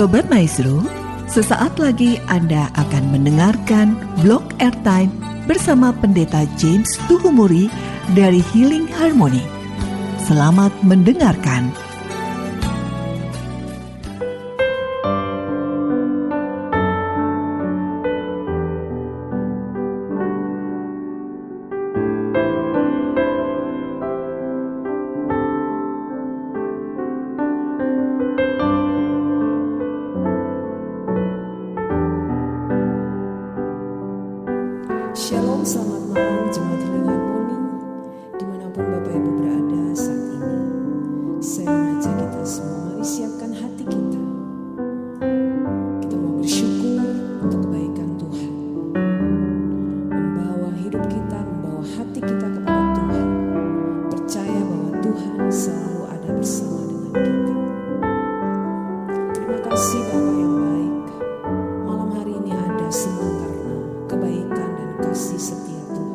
Sobat Maestro, sesaat lagi Anda akan mendengarkan Blog Airtime bersama Pendeta James Tuhumuri dari Healing Harmony. Selamat mendengarkan. Shalom, selamat malam Jemaat Healing Harmony, dimanapun Bapak Ibu berada saat ini. Saya mengajak kita semua, mari siapkan hati kita. Kita mau bersyukur untuk kebaikan Tuhan, membawa hidup kita, membawa hati kita kepada Tuhan. Percaya bahwa Tuhan selalu ada bersama dengan kita. Terima kasih Bapak yang baik. Malam hari ini ada semua karena kebaikan dan kasih setia Tuhan.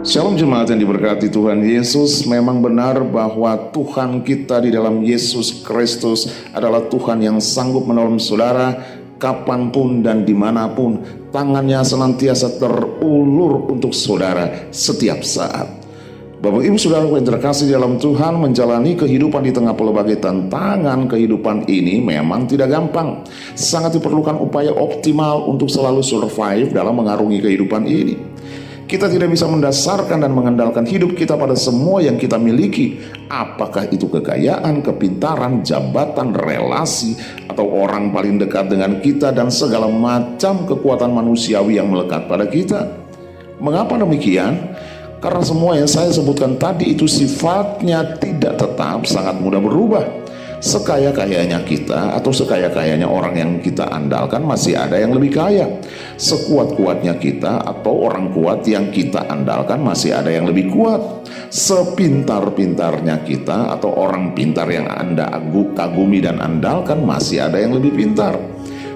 Shalom jemaat yang diberkati Tuhan Yesus. Memang benar bahwa Tuhan kita di dalam Yesus Kristus adalah Tuhan yang sanggup menolong saudara kapanpun dan dimanapun. Tangannya senantiasa terulur untuk saudara setiap saat. Bapak Ibu Saudara yang terkasih dalam Tuhan, menjalani kehidupan di tengah pelbagai tantangan kehidupan ini memang tidak gampang. Sangat diperlukan upaya optimal untuk selalu survive dalam mengarungi kehidupan ini. Kita tidak bisa mendasarkan dan mengandalkan hidup kita pada semua yang kita miliki. Apakah itu kekayaan, kepintaran, jabatan, relasi, atau orang paling dekat dengan kita, dan segala macam kekuatan manusiawi yang melekat pada kita. Mengapa demikian? Karena semua yang saya sebutkan tadi itu sifatnya tidak tetap, sangat mudah berubah. Sekaya-kayanya kita atau sekaya-kayanya orang yang kita andalkan masih ada yang lebih kaya. Sekuat-kuatnya kita atau orang kuat yang kita andalkan masih ada yang lebih kuat. Sepintar-pintarnya kita atau orang pintar yang Anda kagumi dan andalkan masih ada yang lebih pintar.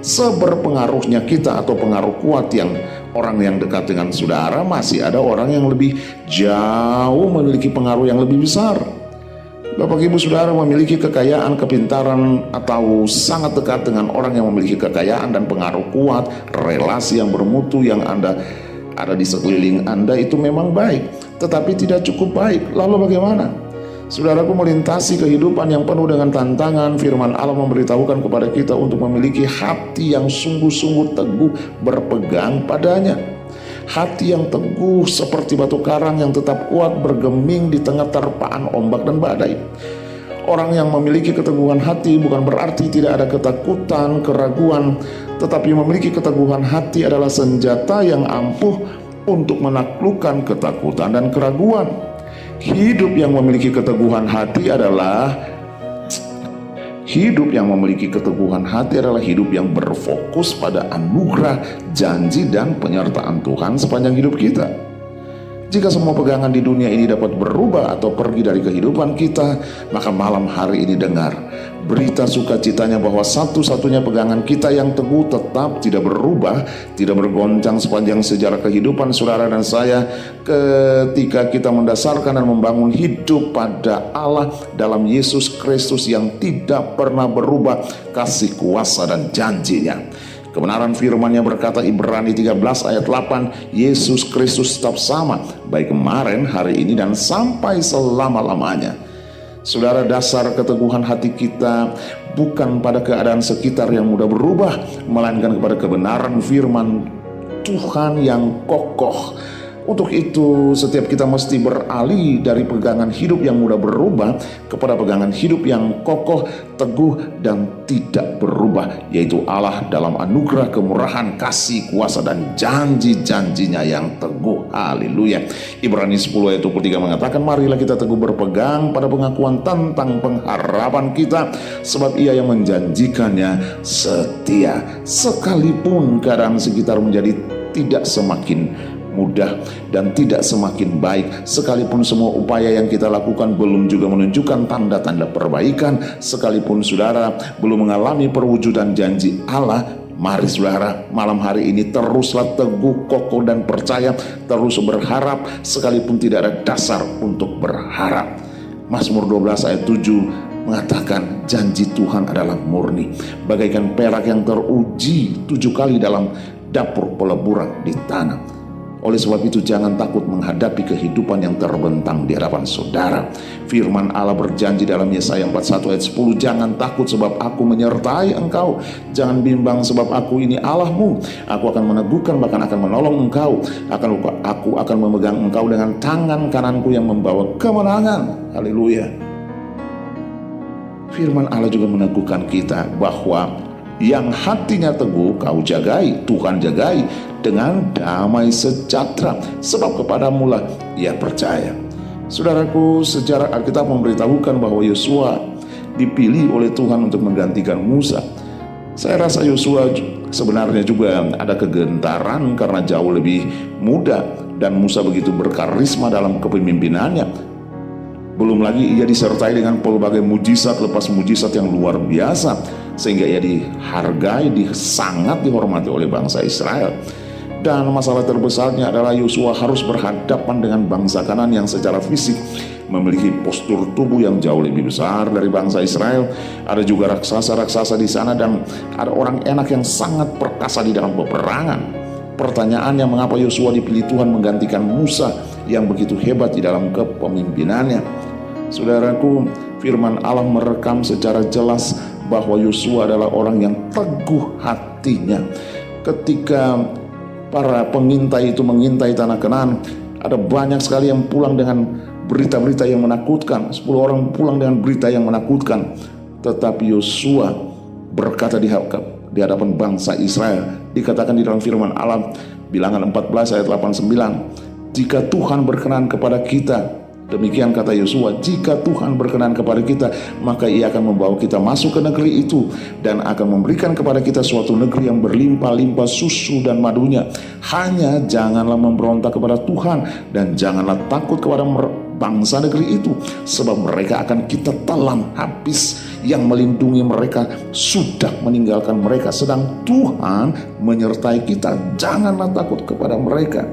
Seberpengaruhnya kita atau pengaruh kuat yang orang yang dekat dengan saudara, masih ada orang yang lebih jauh memiliki pengaruh yang lebih besar. Bapak Ibu Saudara memiliki kekayaan, kepintaran, atau sangat dekat dengan orang yang memiliki kekayaan dan pengaruh kuat, relasi yang bermutu yang Anda ada di sekeliling Anda itu memang baik, tetapi tidak cukup baik. Lalu bagaimana? Saudaraku, melintasi kehidupan yang penuh dengan tantangan, firman Allah memberitahukan kepada kita untuk memiliki hati yang sungguh-sungguh teguh berpegang padanya. Hati yang teguh seperti batu karang yang tetap kuat bergeming di tengah terpaan ombak dan badai. Orang yang memiliki keteguhan hati bukan berarti tidak ada ketakutan, keraguan, tetapi memiliki keteguhan hati adalah senjata yang ampuh untuk menaklukkan ketakutan dan keraguan. Hidup yang memiliki keteguhan hati adalah hidup yang berfokus pada anugerah, janji, dan penyertaan Tuhan sepanjang hidup kita. Jika semua pegangan di dunia ini dapat berubah atau pergi dari kehidupan kita, maka malam hari ini dengar berita sukacitanya bahwa satu-satunya pegangan kita yang teguh tetap tidak berubah, tidak bergoncang sepanjang sejarah kehidupan saudara dan saya, ketika kita mendasarkan dan membangun hidup pada Allah dalam Yesus Kristus yang tidak pernah berubah kasih kuasa dan janjinya. Kebenaran firman-Nya berkata, Ibrani 13 ayat 8, Yesus Kristus tetap sama, baik kemarin, hari ini, dan sampai selama-lamanya. Saudara, dasar keteguhan hati kita bukan pada keadaan sekitar yang mudah berubah, melainkan kepada kebenaran firman Tuhan yang kokoh. Untuk itu setiap kita mesti beralih dari pegangan hidup yang mudah berubah kepada pegangan hidup yang kokoh, teguh, dan tidak berubah, yaitu Allah dalam anugerah, kemurahan, kasih, kuasa, dan janji-janjinya yang teguh. Haleluya. Ibrani 10 ayat 23 mengatakan, marilah kita teguh berpegang pada pengakuan tentang pengharapan kita, sebab Ia yang menjanjikannya setia, sekalipun keadaan sekitar menjadi tidak semakin mudah dan tidak semakin baik, sekalipun semua upaya yang kita lakukan belum juga menunjukkan tanda-tanda perbaikan, sekalipun saudara belum mengalami perwujudan janji Allah. Mari saudara, malam hari ini teruslah teguh, kokoh, dan percaya, terus berharap sekalipun tidak ada dasar untuk berharap. Mazmur 12 ayat 7 mengatakan, janji Tuhan adalah murni, bagaikan perak yang teruji 7 kali dalam dapur peleburan di tanah. Oleh sebab itu jangan takut menghadapi kehidupan yang terbentang di hadapan saudara. Firman Allah berjanji dalam Yesaya 41 ayat 10, jangan takut sebab aku menyertai engkau, jangan bimbang sebab aku ini Allahmu, aku akan meneguhkan bahkan akan menolong engkau, aku akan memegang engkau dengan tangan kananku yang membawa kemenangan. Haleluya. Firman Allah juga meneguhkan kita bahwa yang hatinya teguh kau jagai, Tuhan jagai dengan damai sejahtera, sebab kepadamulah ia percaya. Saudaraku, sejarah Alkitab memberitahukan bahwa Yosua dipilih oleh Tuhan untuk menggantikan Musa. Saya rasa Yosua sebenarnya juga ada kegentaran karena jauh lebih muda dan Musa begitu berkarisma dalam kepemimpinannya. Belum lagi ia disertai dengan pelbagai mujizat lepas mujizat yang luar biasa, sehingga ia dihargai, sangat dihormati oleh bangsa Israel. Dan masalah terbesarnya adalah Yosua harus berhadapan dengan bangsa Kanan yang secara fisik memiliki postur tubuh yang jauh lebih besar dari bangsa Israel. Ada juga raksasa-raksasa di sana dan ada orang enak yang sangat perkasa di dalam peperangan. Pertanyaannya, mengapa Yosua dipilih Tuhan menggantikan Musa yang begitu hebat di dalam kepemimpinannya? Saudaraku, firman Allah merekam secara jelas bahwa Yosua adalah orang yang teguh hatinya. Ketika para pengintai itu mengintai tanah Kanaan, ada banyak sekali yang pulang dengan berita-berita yang menakutkan. 10 orang pulang dengan berita yang menakutkan. Tetapi Yosua berkata di hadapan bangsa Israel, dikatakan di dalam firman Allah, Bilangan 14 ayat 89, jika Tuhan berkenan kepada kita, demikian kata Yosua, jika Tuhan berkenan kepada kita, maka Ia akan membawa kita masuk ke negeri itu dan akan memberikan kepada kita suatu negeri yang berlimpah-limpah susu dan madunya. Hanya janganlah memberontak kepada Tuhan dan janganlah takut kepada bangsa negeri itu, sebab mereka akan kita telan habis. Yang melindungi mereka sudah meninggalkan mereka, sedang Tuhan menyertai kita. Janganlah takut kepada mereka.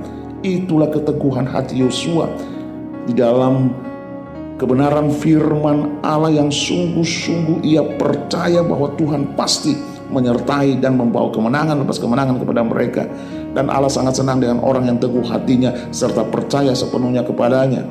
Itulah keteguhan hati Yosua di dalam kebenaran firman Allah yang sungguh-sungguh ia percaya bahwa Tuhan pasti menyertai dan membawa kemenangan lepas kemenangan kepada mereka. Dan Allah sangat senang dengan orang yang teguh hatinya serta percaya sepenuhnya kepadanya.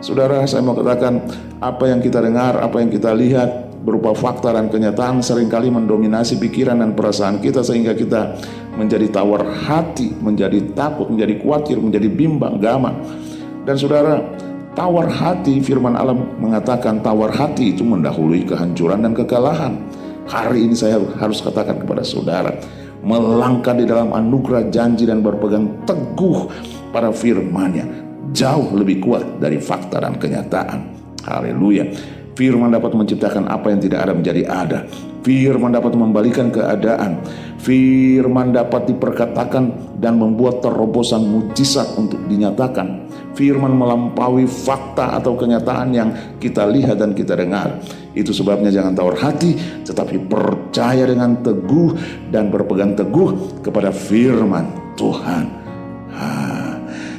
Saudara, saya mau katakan, apa yang kita dengar, apa yang kita lihat berupa fakta dan kenyataan seringkali mendominasi pikiran dan perasaan kita, sehingga kita menjadi tawar hati, menjadi takut, menjadi khawatir, menjadi bimbang, gamang. Dan saudara, tawar hati, firman Allah mengatakan tawar hati itu mendahului kehancuran dan kekalahan. Hari ini saya harus katakan kepada saudara, melangkah di dalam anugerah janji dan berpegang teguh pada firman-Nya jauh lebih kuat dari fakta dan kenyataan. Haleluya. Firman dapat menciptakan apa yang tidak ada menjadi ada. Firman dapat membalikan keadaan. Firman dapat diperkatakan dan membuat terobosan mujizat untuk dinyatakan. Firman melampaui fakta atau kenyataan yang kita lihat dan kita dengar. Itu sebabnya jangan tawar hati, tetapi percaya dengan teguh dan berpegang teguh kepada firman Tuhan.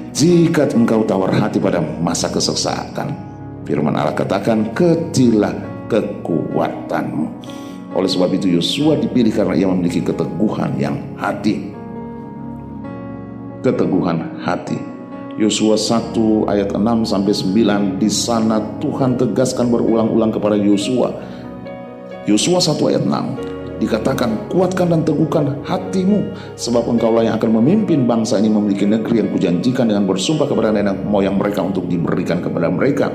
Jika engkau tawar hati pada masa kesesakan, firman Allah katakan, kecillah kekuatanmu. Oleh sebab itu Yosua dipilih karena ia memiliki keteguhan yang hati. Keteguhan hati. Yosua 1 ayat 6 sampai 9, di sana Tuhan tegaskan berulang-ulang kepada Yosua. Yosua 1 ayat 6 dikatakan, kuatkan dan teguhkan hatimu, sebab engkaulah yang akan memimpin bangsa ini memiliki negeri yang kujanjikan dengan bersumpah kepada nenek moyang mereka untuk diberikan kepada mereka.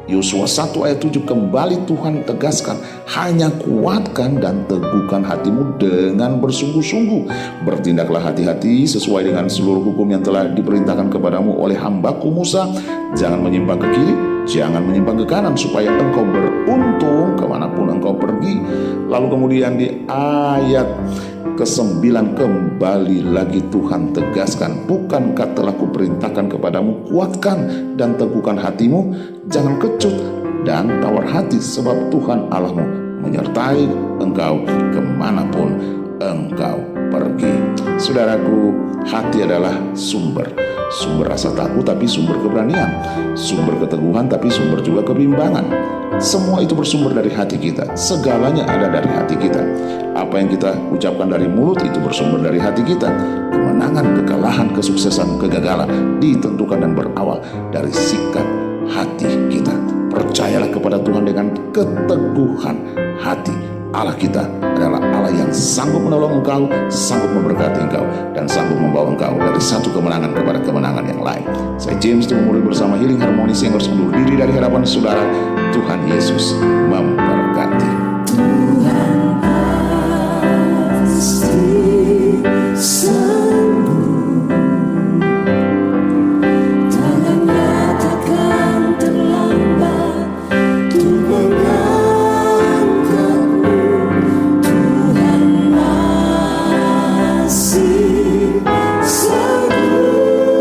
Yosua 1 ayat 7 kembali Tuhan tegaskan, hanya kuatkan dan teguhkan hatimu dengan bersungguh-sungguh. Bertindaklah hati-hati sesuai dengan seluruh hukum yang telah diperintahkan kepadamu oleh hambaku Musa. Jangan menyimpang ke kiri, jangan menyimpang ke kanan, supaya engkau beruntung kemanapun engkau pergi. Lalu kemudian di ayat ke-9 kembali lagi Tuhan tegaskan, bukankah telah kuperintahkan kepadamu, kuatkan dan teguhkan hatimu, jangan kecut dan tawar hati, sebab Tuhan Allahmu menyertai engkau kemanapun engkau pergi. Saudaraku, hati adalah sumber rasa takut tapi sumber keberanian, sumber keteguhan tapi sumber juga kebimbangan. Semua itu bersumber dari hati kita. Segalanya ada dari hati kita. Apa yang kita ucapkan dari mulut itu bersumber dari hati kita. Kemenangan, kekalahan, kesuksesan, kegagalan ditentukan dan berawal dari sikap hati kita. Percayalah kepada Tuhan dengan keteguhan hati. Allah kita adalah Allah yang sanggup menolong engkau, sanggup memberkati engkau, dan sanggup membawa engkau dari satu kemenangan kepada kemenangan yang lain. Saya James Tuhumuri bersama Healing Harmony Singers undur diri dari hadapan saudara. Tuhan Yesus memberkati. Tuhan pasti sembuh, tangannya takkan terlambat untuk mengangkatmu. Tuhan masih sanggup,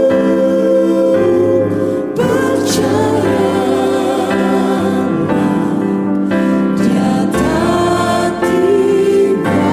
percaya. Dia tak tinggalkanmu.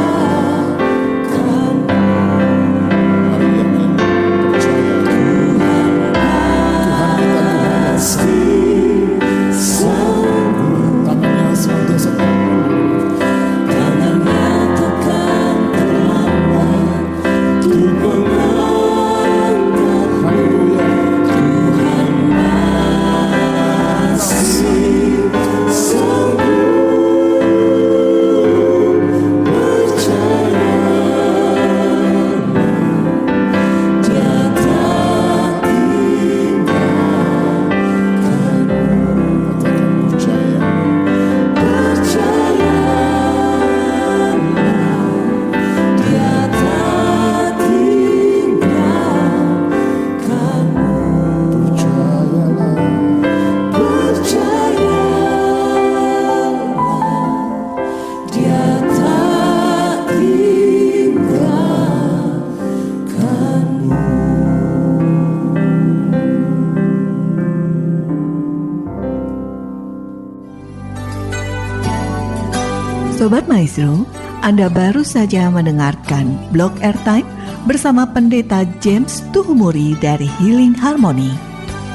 Sobat Maestro, Anda baru saja mendengarkan Blog Airtime bersama Pendeta James Tuhumuri dari Healing Harmony.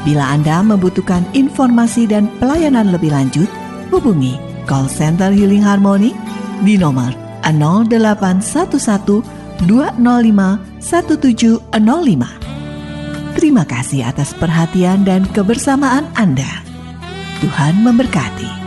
Bila Anda membutuhkan informasi dan pelayanan lebih lanjut, hubungi call center Healing Harmony di nomor 0811 205 1705. Terima kasih atas perhatian dan kebersamaan Anda. Tuhan memberkati.